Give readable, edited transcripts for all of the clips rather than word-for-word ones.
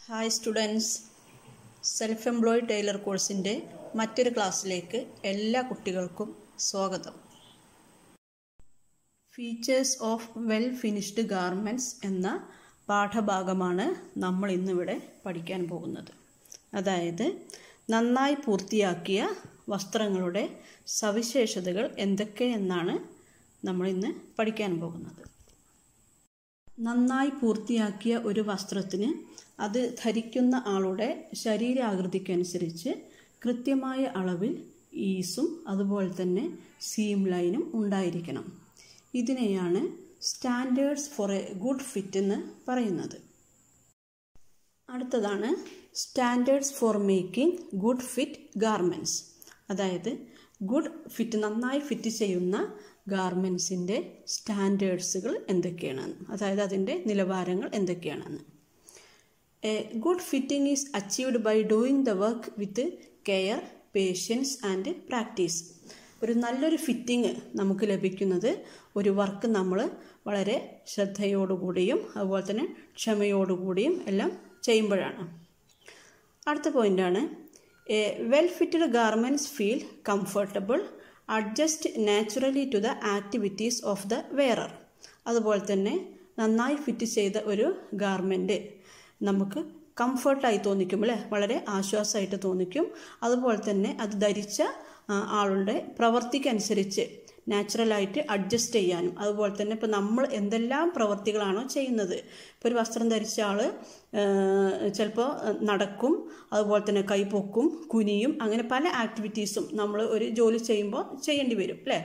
Hi students, self employed tailor കോഴ്സിൻ്റെ മറ്റൊരു ക്ലാസ്സിലേക്ക് എല്ലാ കുട്ടികൾക്കും സ്വാഗതം. Features of well finished garments എന്ന പാഠഭാഗമാണ് നമ്മൾ ഇന്നിവിടെ പഠിക്കാൻ പോകുന്നത്. അതായത് നന്നായി പൂർത്തിയാക്കിയ വസ്ത്രങ്ങളുടെ സവിശേഷതകൾ എന്തൊക്കെയെന്നാണ് നമ്മൾ ഇന്ന് പഠിക്കാൻ പോകുന്നത്. നന്നായി പൂർത്തിയാക്കിയ ഒരു വസ്ത്രത്തിന് അത് ധരിക്കുന്ന ആളുടെ ശരീരാകൃതിക്കനുസരിച്ച് കൃത്യമായ അളവിൽ ഈസും അതുപോലെ തന്നെ സീം ലൈനും ഉണ്ടായിരിക്കണം. ഇതിനെയാണ് standards for a good fit എന്ന് പറയുന്നത്. അടുത്തതാണ് standards for making good fit garments. അതായത് ഗുഡ് ഫിറ്റ്, നന്നായി ഫിറ്റ് ചെയ്യുന്ന ഗാർമെൻറ്റ്സിൻ്റെ സ്റ്റാൻഡേർഡ്സുകൾ എന്തൊക്കെയാണെന്ന്, അതായത് അതിൻ്റെ നിലവാരങ്ങൾ എന്തൊക്കെയാണെന്ന്. A good fitting is achieved by doing the work with care, patience and practice. ഒരു നല്ലൊരു ഫിറ്റിംഗ് നമുക്ക് ലഭിക്കുന്നത് ഒരു വർക്ക് നമ്മൾ വളരെ ശ്രദ്ധയോടുകൂടിയും അതുപോലെ തന്നെ ക്ഷമയോടുകൂടിയും എല്ലാം ചെയ്യുമ്പോഴാണ്. അടുത്ത പോയിൻ്റാണ് a well fitted garments feel comfortable, adjust naturally to the activities of the wearer. അതുപോലെ തന്നെ നന്നായി ഫിറ്റ് ചെയ്ത ഒരു ഗാർമെൻറ്റ് നമുക്ക് കംഫർട്ടായി തോന്നിക്കും, അല്ലേ? വളരെ ആശ്വാസമായിട്ട് തോന്നിക്കും. അതുപോലെ തന്നെ അത് ധരിച്ച ആളുടെ പ്രവൃത്തിക്കനുസരിച്ച് നാച്ചുറലായിട്ട് അഡ്ജസ്റ്റ് ചെയ്യാനും, അതുപോലെ തന്നെ ഇപ്പോൾ നമ്മൾ എന്തെല്ലാം പ്രവൃത്തികളാണോ ചെയ്യുന്നത്, ഇപ്പോൾ ഒരു വസ്ത്രം ധരിച്ച ആൾ ചിലപ്പോൾ നടക്കും, അതുപോലെ തന്നെ കൈ പൊക്കും, കുനിയും, അങ്ങനെ പല ആക്ടിവിറ്റീസും നമ്മൾ ഒരു ജോലി ചെയ്യുമ്പോൾ ചെയ്യേണ്ടി വരും, അല്ലേ?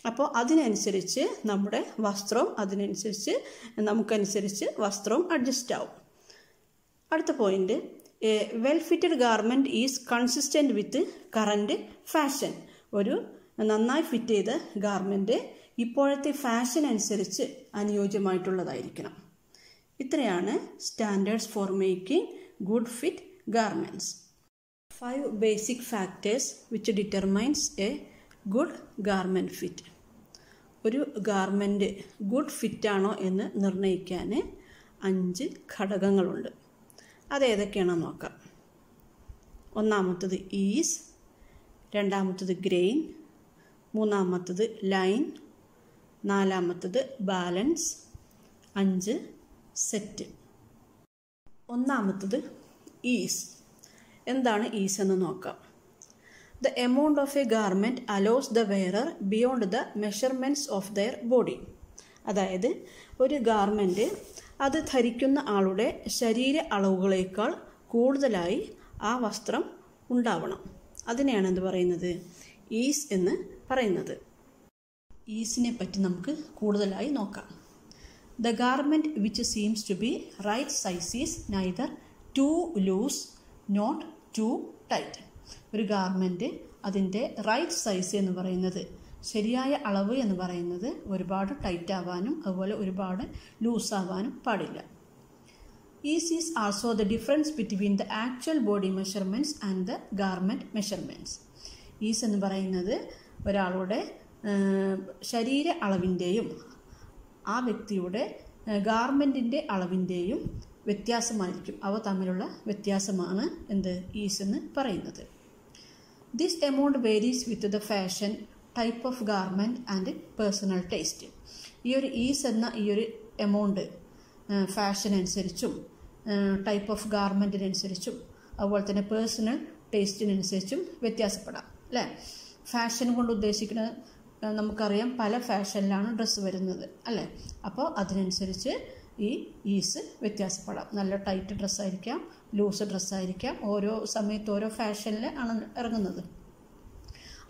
അപ്പോൾ അതിനനുസരിച്ച് നമ്മുടെ വസ്ത്രവും നമുക്കനുസരിച്ച് വസ്ത്രവും അഡ്ജസ്റ്റ് ആവും. അടുത്ത point, A well fitted garment is consistent with current fashion. ഒരു നന്നായി ഫിറ്റ് ചെയ്ത ഗാർമെൻറ്റ് ഇപ്പോഴത്തെ ഫാഷൻ അനുസരിച്ച് അനുയോജ്യമായിട്ടുള്ളതായിരിക്കണം. ഇത്രയാണ് standards for making good fit garments. 5 basic factors which determines a good garment fit. ഒരു ഗാർമെൻറ്റ് ഗുഡ് ഫിറ്റാണോ എന്ന് നിർണ്ണയിക്കാൻ 5 ഘടകങ്ങളുണ്ട്. അതേതൊക്കെയാണെന്ന് നോക്കാം. ഒന്നാമത്തത് ഈസ്, രണ്ടാമത്തത് ഗ്രെയിൻ, മൂന്നാമത്തത് ലൈൻ, നാലാമത്തത് ബാലൻസ്, 5 സെറ്റ്. ഒന്നാമത്തത് ഈസ്. എന്താണ് ഈസ് എന്ന് നോക്കാം. The amount of a garment allows the wearer beyond the measurements of their body. അതായത് ഒരു ഗാർമെൻറ്റ് അത് ധരിക്കുന്ന ആളുടെ ശരീര അളവുകളേക്കാൾ കൂടുതലായി ആ വസ്ത്രം ഉണ്ടാവണം. അതിനെയാണ് എന്ത് പറയുന്നത്? ഈസ് എന്ന് പറയുന്നത്. ഈസിനെ പറ്റി നമുക്ക് കൂടുതലായി നോക്കാം. The garment which seems to be right size is neither too loose not too tight. ഒരു ഗാർമെൻറ്റ് അതിൻ്റെ റൈറ്റ് സൈസ് എന്ന് പറയുന്നത്, ശരിയായ അളവ് എന്ന് പറയുന്നത്, ഒരുപാട് ടൈറ്റ് ആവാനും അതുപോലെ ഒരുപാട് ലൂസ് ആവാനും പാടില്ല. Is is also the difference between the actual body measurements and the garment measurements. Is എന്ന് പറയുന്നത് ഒരാളുടെ ശരീര അളവിൻ്റെയും ആ വ്യക്തിയുടെ ഗാർമെൻറ്റിൻ്റെ അളവിൻ്റെയും വ്യത്യാസമായിരിക്കും. അവ തമ്മിലുള്ള വ്യത്യാസമാണ് എന്ത്? ഈസ് എന്ന് പറയുന്നത്. This amount varies with the fashion, type of garment and personal taste. ഈ ഒരു ഈസ് എന്ന ഈ ഒരു എമൗണ്ട് ഫാഷൻ അനുസരിച്ചും ടൈപ്പ് ഓഫ് ഗാർമെൻറ്റിനനുസരിച്ചും അതുപോലെ തന്നെ പേഴ്സണൽ ടേസ്റ്റിനനുസരിച്ചും വ്യത്യാസപ്പെടാം, അല്ലേ? ഫാഷൻ കൊണ്ട് ഉദ്ദേശിക്കുന്നത് നമുക്കറിയാം, പല ഫാഷനിലാണ് ഡ്രസ്സ് വരുന്നത്, അല്ലേ? അപ്പോൾ അതിനനുസരിച്ച് ഈ ഈസ് വ്യത്യാസപ്പെടാം. നല്ല ടൈറ്റ് ഡ്രസ്സായിരിക്കാം, ലൂസ് ഡ്രസ്സായിരിക്കാം, ഓരോ സമയത്ത് ഓരോ ഫാഷനിൽ ആണ് ഇറങ്ങുന്നത്.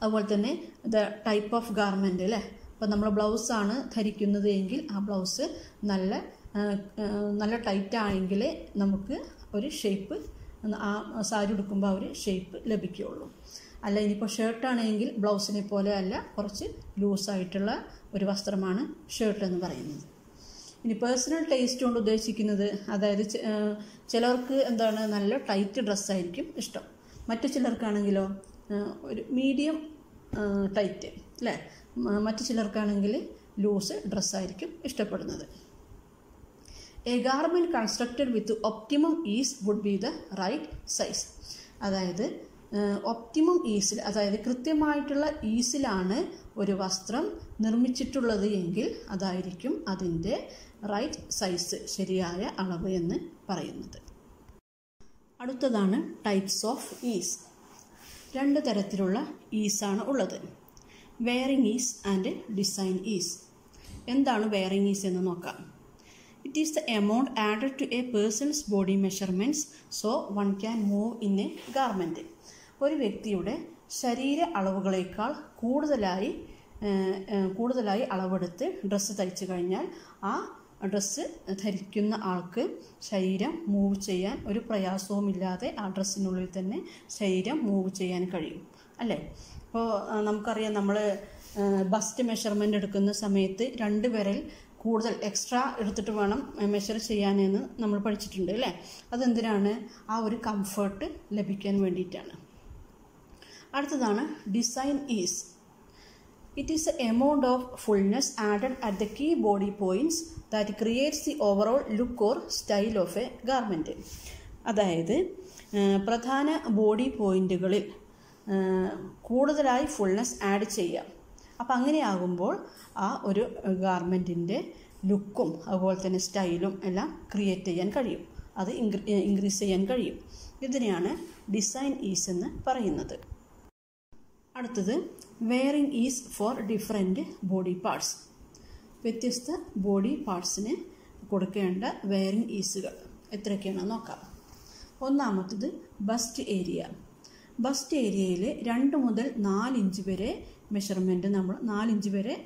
അതുപോലെ തന്നെ ദ ടൈപ്പ് ഓഫ് ഗാർമെൻറ്റ്, അല്ലേ? അപ്പോൾ നമ്മൾ ബ്ലൗസാണ് ധരിക്കുന്നത് എങ്കിൽ ആ ബ്ലൗസ് നല്ല ടൈറ്റ് ആയെങ്കിൽ നമുക്ക് ഒരു ഷേപ്പ്, ആ സാരി ഉടുക്കുമ്പോൾ ഒരു ഷേപ്പ് ലഭിക്കുകയുള്ളൂ. അല്ല, ഇനിയിപ്പോൾ ഷർട്ടാണെങ്കിൽ ബ്ലൗസിനെ പോലെ അല്ല, കുറച്ച് ലൂസായിട്ടുള്ള ഒരു വസ്ത്രമാണ് ഷർട്ട് എന്ന് പറയുന്നത്. ഇനി പേഴ്സണൽ ടേസ്റ്റ് കൊണ്ട് ഉദ്ദേശിക്കുന്നത്, അതായത് ചിലർക്ക് എന്താണ്, നല്ല ടൈറ്റ് ഡ്രസ്സായിരിക്കും ഇഷ്ടം. മറ്റു ചിലർക്കാണെങ്കിലോ ഒരു മീഡിയം ടൈറ്റ്, അല്ലേ? മറ്റു ചിലർക്കാണെങ്കിൽ ലൂസ് ഡ്രസ്സായിരിക്കും ഇഷ്ടപ്പെടുന്നത്. A garment constructed with optimum ease would be the right size. അതായത് ഒപ്റ്റിമം ഈസിൽ, അതായത് കൃത്യമായിട്ടുള്ള ഈസിലാണ് ഒരു വസ്ത്രം നിർമ്മിച്ചിട്ടുള്ളത് എങ്കിൽ അതായിരിക്കും അതിൻ്റെ റൈറ്റ് സൈസ്, ശരിയായ അളവ് എന്ന് പറയുന്നത്. അടുത്തതാണ് ടൈപ്സ് ഓഫ് ഈസ്. 2 തരത്തിലുള്ള ഈസാണ് ഉള്ളത്. Wearing ease and design ease. എന്താണ് വെയറിംഗ് ഈസ് എന്ന് നോക്കാം. It is the amount added to a person's body measurements so one can move in a garment. ഒരു വ്യക്തിയുടെ ശരീര അളവുകളേക്കാൾ കൂടുതലായി അളവെടുത്ത് ഡ്രസ്സ് തയ്ച്ചു കഴിഞ്ഞാൽ ആ ഡ്രസ്സ് ധരിക്കുന്ന ആൾക്ക് ശരീരം മൂവ് ചെയ്യാൻ ഒരു പ്രയാസവുമില്ലാതെ ആ ഡ്രസ്സിനുള്ളിൽ തന്നെ ശരീരം മൂവ് ചെയ്യാൻ കഴിയും, അല്ലേ? ഇപ്പോൾ നമുക്കറിയാം, നമ്മൾ ബസ്റ്റ് മെഷർമെൻ്റ് എടുക്കുന്ന സമയത്ത് 2 വിരൽ കൂടുതൽ എക്സ്ട്രാ എടുത്തിട്ട് വേണം മെഷർ ചെയ്യാനെന്ന് നമ്മൾ പഠിച്ചിട്ടുണ്ട്, അല്ലേ? അതെന്തിനാണ്? ആ ഒരു കംഫർട്ട് ലഭിക്കാൻ വേണ്ടിയിട്ടാണ്. അടുത്തതാണ് design is. It is the amount of fullness added at the key body points that creates the overall look or style of a garment. അതായത് പ്രധാന ബോഡി പോയിന്റുകളിൽ കൂടുതലായി ഫുൾനെസ് ആഡ് ചെയ്യാം. അപ്പം അങ്ങനെയാകുമ്പോൾ ആ ഒരു ഗാർമെൻറ്റിൻ്റെ ലുക്കും അതുപോലെ തന്നെ സ്റ്റൈലും എല്ലാം ക്രിയേറ്റ് ചെയ്യാൻ കഴിയും, അത് ഇൻക്രീസ് ചെയ്യാൻ കഴിയും. ഇതിനെയാണ് ഡിസൈൻ ഈസ് എന്ന് പറയുന്നത്. അടുത്തത് wearing ease for different body parts. വ്യത്യസ്ത ബോഡി പാർട്സിന് കൊടുക്കേണ്ട വെയറിംഗ് ഈസുകൾ എത്രയൊക്കെയാണെന്ന് നോക്കാം. ഒന്നാമത്തത് ബസ്റ്റ് ഏരിയ. ബസ്റ്റ് ഏരിയയിൽ 2 മുതൽ 4 ഇഞ്ച് വരെ മെഷർമെൻറ്റ്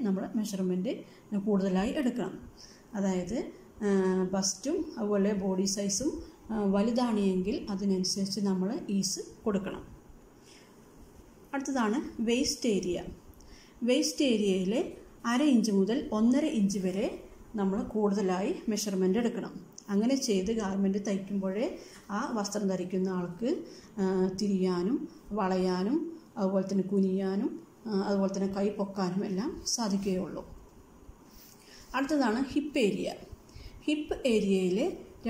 നമ്മൾ മെഷർമെൻറ്റ് കൂടുതലായി എടുക്കണം. അതായത് ബസ്റ്റും അതുപോലെ ബോഡി സൈസും വലുതാണെങ്കിൽ അതിനനുസരിച്ച് നമ്മൾ ഈസ് കൊടുക്കണം. അടുത്തതാണ് വേസ്റ്റ് ഏരിയ. വേസ്റ്റ് ഏരിയയിൽ 1/2 ഇഞ്ച് മുതൽ 1.5 ഇഞ്ച് വരെ നമ്മൾ കൂടുതലായി മെഷർമെൻ്റ് എടുക്കണം. അങ്ങനെ ചെയ്ത് ഗാർമെൻറ്റ് തയ്ക്കുമ്പോഴേ ആ വസ്ത്രം ധരിക്കുന്ന ആൾക്ക് തിരിയാനും വളയാനും അതുപോലെ തന്നെ കുനിയാനും അതുപോലെ തന്നെ കൈ പൊക്കാനും എല്ലാം സാധിക്കുകയുള്ളൂ. അടുത്തതാണ് ഹിപ്പ് ഏരിയ. ഹിപ്പ് ഏരിയയിൽ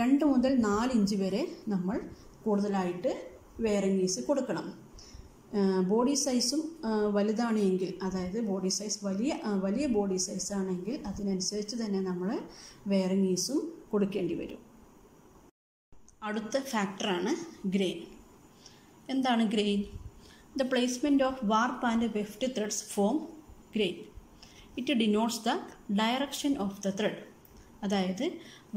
2 മുതൽ 4 ഇഞ്ച് വരെ നമ്മൾ കൂടുതലായിട്ട് വെയറിംഗ് ഈസ് കൊടുക്കണം. ബോഡി സൈസും വലുതാണെങ്കിൽ, അതായത് ബോഡി സൈസ് വലിയ ബോഡി സൈസ് ആണെങ്കിൽ അതിനനുസരിച്ച് തന്നെ നമ്മൾ വെയറിംഗ് ഈസും കൊടുക്കേണ്ടി വരും. അടുത്ത ഫാക്ടറാണ് ഗ്രെയിൻ. എന്താണ് grain? The placement of warp and weft threads form grain. It denotes the direction of the thread. അതായത്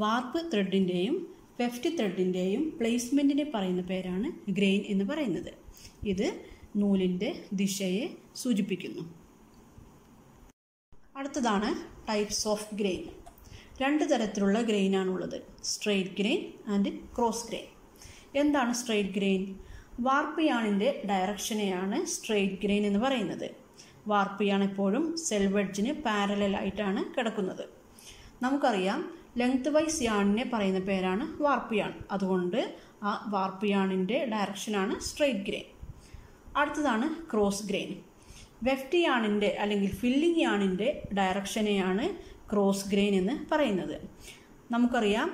വാർപ്പ് ത്രെഡിൻ്റെയും വെഫ്റ്റ് ത്രെഡിൻ്റെയും പ്ലേസ്മെൻറ്റിനെ പറയുന്ന പേരാണ് ഗ്രെയിൻ എന്ന് പറയുന്നത്. ഇത് നൂലിൻ്റെ ദിശയെ സൂചിപ്പിക്കുന്നു. അടുത്തതാണ് ടൈപ്സ് ഓഫ് ഗ്രെയിൻ. 2 തരത്തിലുള്ള ഗ്രെയിനാണുള്ളത്, straight grain and cross grain. എന്താണ് സ്ട്രെയിറ്റ് ഗ്രെയിൻ? വാർപ്പ് യാണിൻ്റെ ഡയറക്ഷനെയാണ് സ്ട്രെയിറ്റ് ഗ്രെയിൻ എന്ന് പറയുന്നത്. വാർപ്പ് യാൺ എപ്പോഴും സെൽവെഡ്ജിന് പാരലലായിട്ടാണ് കിടക്കുന്നത്. നമുക്കറിയാം, ലെങ്ത് വൈസ് യാണിനെ പറയുന്ന പേരാണ് വാർപ്പ് യാൺ. അതുകൊണ്ട് ആ വാർപ്പ് യാണിൻ്റെ ഡയറക്ഷനാണ് സ്ട്രെയിറ്റ് ഗ്രെയിൻ. അടുത്തതാണ് ക്രോസ് ഗ്രെയിൻ. വെഫ്റ്റ് യാണിൻ്റെ അല്ലെങ്കിൽ ഫില്ലിംഗ് യാണിൻ്റെ ഡയറക്ഷനെയാണ് ക്രോസ് ഗ്രെയിൻ എന്ന് പറയുന്നത്. നമുക്കറിയാം,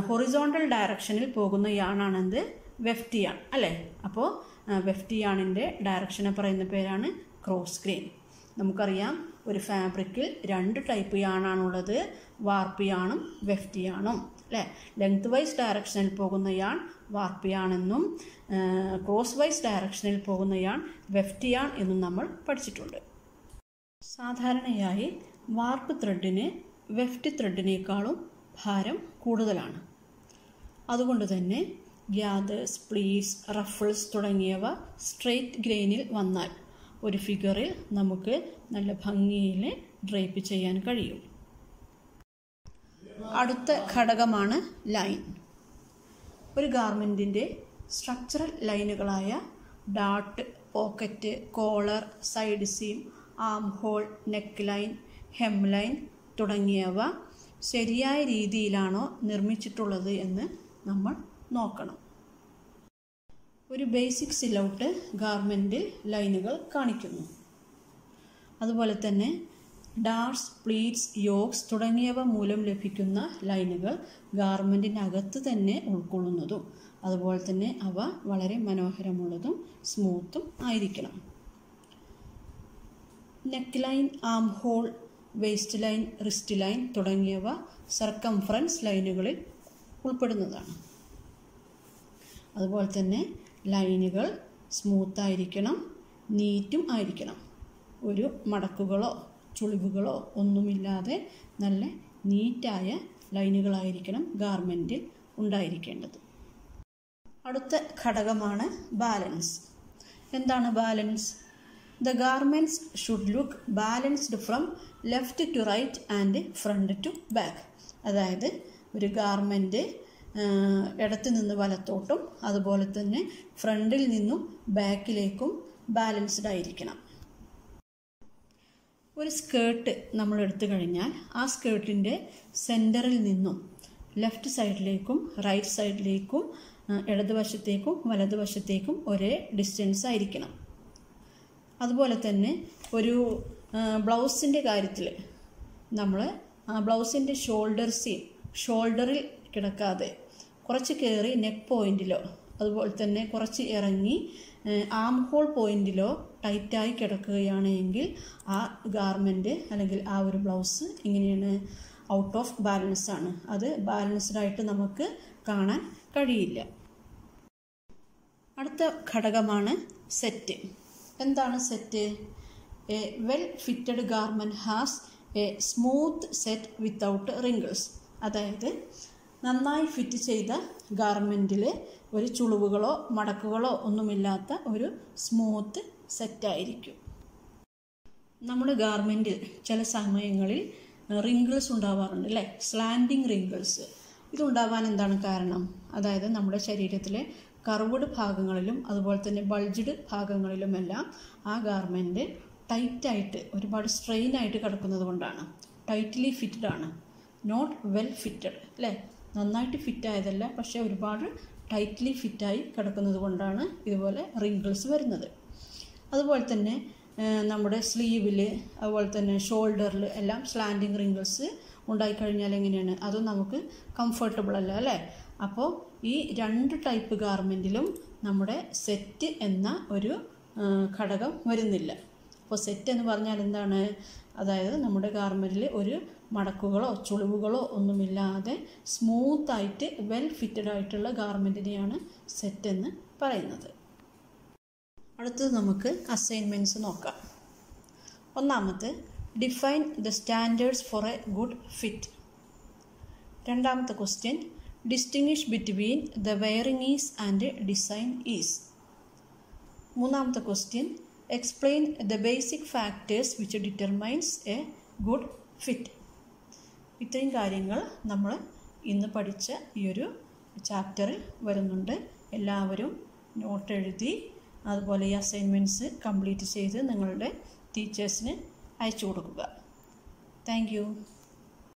ഹൊറിസോണ്ടൽ ഡയറക്ഷനിൽ പോകുന്ന യാണാണെന്ത്? വെഫ്റ്റ് യാൺ, അല്ലേ? അപ്പോൾ വെഫ്റ്റ് യാണിൻ്റെ ഡയറക്ഷനെ പറയുന്ന പേരാണ് ക്രോസ് ഗ്രെയിൻ. നമുക്കറിയാം, ഒരു ഫാബ്രിക്കിൽ 2 ടൈപ്പ് യാണാണുള്ളത്, വാർപ്പ് യാണും വെഫ്റ്റ് യാണും, അല്ലേ? ലെങ്ത് വൈസ് ഡയറക്ഷനിൽ പോകുന്ന യാൺ വാർപ്പ് യാൺ എന്നും ക്രോസ് വൈസ് ഡയറക്ഷനിൽ പോകുന്ന യാൺ വെഫ്റ്റ് യാൺ എന്നും നമ്മൾ പഠിച്ചിട്ടുണ്ട്. സാധാരണയായി വാർപ്പ് ത്രെഡിന് വെഫ്റ്റ് ത്രെഡിനേക്കാളും ഭാരം കൂടുതലാണ്. അതുകൊണ്ട് തന്നെ ഗ്യാദേഴ്സ്, പ്ലീറ്റ്സ്, റഫിൾസ് തുടങ്ങിയവ സ്ട്രെയിറ്റ് ഗ്രെയിനിൽ വന്നാൽ ഒരു ഫിഗറിൽ നമുക്ക് നല്ല ഭംഗിയിൽ ഡ്രേപ്പ് ചെയ്യാൻ കഴിയും. അടുത്ത ഘടകമാണ് ലൈൻ. ഒരു ഗാർമെൻറ്റിൻ്റെ സ്ട്രക്ചറൽ ലൈനുകളായ dart, pocket, collar, side seam, armhole, neckline, hemline തുടങ്ങിയവ ശരിയായ രീതിയിലാണോ നിർമ്മിച്ചിട്ടുള്ളത് എന്ന് നമ്മൾ നോക്കണം. ഒരു ബേസിക് സിലൗട്ട് ഗാർമെൻറ്റിൽ ലൈനുകൾ കാണിക്കുന്നു. അതുപോലെ തന്നെ ഡാർട്സ്, പ്ലീറ്റ്സ്, യോക്സ് തുടങ്ങിയവ മൂലം ലഭിക്കുന്ന ലൈനുകൾ ഗാർമെൻറ്റിനകത്ത് തന്നെ ഉൾക്കൊള്ളുന്നതും അതുപോലെ തന്നെ അവ വളരെ മനോഹരമുള്ളതും സ്മൂത്തും ആയിരിക്കണം. Neck line, arm hole, waste line, wrist line തുടങ്ങിയവ സർക്കംഫറൻസ് ലൈനുകളിൽ ഉൾപ്പെടുന്നതാണ്. അതുപോലെ തന്നെ ലൈനുകൾ സ്മൂത്തായിരിക്കണം, നീറ്റും ആയിരിക്കണം. ഒരു മടക്കുകളോ ചുളിവുകളോ ഒന്നുമില്ലാതെ നല്ല നീറ്റായ ലൈനുകളായിരിക്കണം ഗാർമെൻറ്റിൽ ഉണ്ടായിരിക്കേണ്ടത്. അടുത്ത ഘടകമാണ് ബാലൻസ്. എന്താണ് balance? The garments should look balanced from left to right and front to back. അതായത് ഒരു ഗാർമെൻറ്റ് ഇടത്ത് നിന്ന് വലത്തോട്ടും അതുപോലെ തന്നെ ഫ്രണ്ടിൽ നിന്നും ബാക്കിലേക്കും ബാലൻസ്ഡ് ആയിരിക്കണം. ഒരു സ്കേർട്ട് നമ്മൾ എടുത്തു കഴിഞ്ഞാൽ ആ സ്കേർട്ടിൻ്റെ സെൻറ്ററിൽ നിന്നും ലെഫ്റ്റ് സൈഡിലേക്കും റൈറ്റ് സൈഡിലേക്കും ഇടതുവശത്തേക്കും വലതുവശത്തേക്കും ഒരേ ഡിസ്റ്റൻസ് ആയിരിക്കണം. അതുപോലെ തന്നെ ഒരു ബ്ലൗസിൻ്റെ കാര്യത്തിൽ നമ്മൾ ബ്ലൗസിൻ്റെ ഷോൾഡറിൽ കിടക്കാതെ കുറച്ച് കയറി നെക്ക് പോയിൻറ്റിലോ അതുപോലെ തന്നെ കുറച്ച് ഇറങ്ങി ആം ഹോൾ പോയിൻറ്റിലോ ടൈറ്റായി കിടക്കുകയാണെങ്കിൽ ആ ഗാർമെൻറ്റ് അല്ലെങ്കിൽ ആ ഒരു ബ്ലൗസ് ഇങ്ങനെയാണ്, ഔട്ട് ഓഫ് ബാലൻസ് ആണ്. അത് ബാലൻസ്ഡായിട്ട് നമുക്ക് കാണാൻ കഴിയില്ല. അടുത്ത ഘടകമാണ് സെറ്റ്. എന്താണ് set? A well fitted garment has A smooth set without wrinkles. അതായത് നന്നായി ഫിറ്റ് ചെയ്ത ഗാർമെൻറ്റിൽ ഒരു ചുളിവുകളോ മടക്കുകളോ ഒന്നുമില്ലാത്ത ഒരു സ്മൂത്ത് സെറ്റായിരിക്കും. നമ്മുടെ ഗാർമെൻറ്റിൽ ചില സമയങ്ങളിൽ റിങ്കിൾസ് ഉണ്ടാവാറുണ്ട് അല്ലേ, സ്ലാൻഡിങ് റിങ്കിൾസ്. ഇതുണ്ടാവാൻ എന്താണ് കാരണം? അതായത് നമ്മുടെ ശരീരത്തിലെ കർവ്ഡ് ഭാഗങ്ങളിലും അതുപോലെ തന്നെ ബൾജ്ഡ് ഭാഗങ്ങളിലുമെല്ലാം ആ ഗാർമെൻറ്റ് ടൈറ്റായിട്ട് ഒരുപാട് സ്ട്രെയിൻ ആയിട്ട് കിടക്കുന്നത് കൊണ്ടാണ്. ടൈറ്റ്ലി ഫിറ്റഡ് ആണ്, നോട്ട് വെൽ ഫിറ്റഡ് അല്ലേ. നന്നായിട്ട് ഫിറ്റായതല്ല, പക്ഷേ ഒരുപാട് ടൈറ്റ്ലി ഫിറ്റായി കിടക്കുന്നത് കൊണ്ടാണ് ഇതുപോലെ റിങ്കിൾസ് വരുന്നത്. അതുപോലെ തന്നെ നമ്മുടെ സ്ലീവിൽ അതുപോലെ തന്നെ ഷോൾഡറിൽ എല്ലാം സ്ലാൻഡിങ് റിങ്കിൾസ് ഉണ്ടായിക്കഴിഞ്ഞാൽ എങ്ങനെയാണ്? അതും നമുക്ക് കംഫർട്ടബിൾ അല്ല അല്ലേ. അപ്പോൾ ഈ രണ്ട് ടൈപ്പ് ഗാർമെൻറ്റിലും നമ്മുടെ സെറ്റ് എന്ന ഒരു ഘടകം വരുന്നില്ല. അപ്പോൾ സെറ്റ് എന്ന് പറഞ്ഞാൽ എന്താണ്? അതായത് നമ്മുടെ ഗാർമെൻറ്റിൽ ഒരു മടക്കുകളോ ചുളിവുകളോ ഒന്നുമില്ലാതെ സ്മൂത്തായിട്ട് വെൽ ഫിറ്റഡ് ആയിട്ടുള്ള ഗാർമെൻറ്റിനെയാണ് സെറ്റ് എന്ന് പറയുന്നത്. അടുത്തത് നമുക്ക് അസൈൻമെൻറ്റ്സ് നോക്കാം. ഒന്നാമത് define the standards for a good fit. രണ്ടാമത്തെ question distinguish between the wearing ease and design ease. മൂന്നാമത്തെ question explain the basic factors which determines a good fit. ഇത്രയും കാര്യങ്ങൾ നമ്മൾ ഇന്ന് പഠിച്ച ഈ ഒരു ചാപ്റ്ററിൽ വരുന്നുണ്ട്. എല്ലാവരും നോട്ട് എഴുതി അതുപോലെ ഈ അസൈൻമെൻറ്റ്സ് കംപ്ലീറ്റ് ചെയ്ത് നിങ്ങളുടെ ടീച്ചേഴ്സിന് അയച്ചു കൊടുക്കുക. Thank you.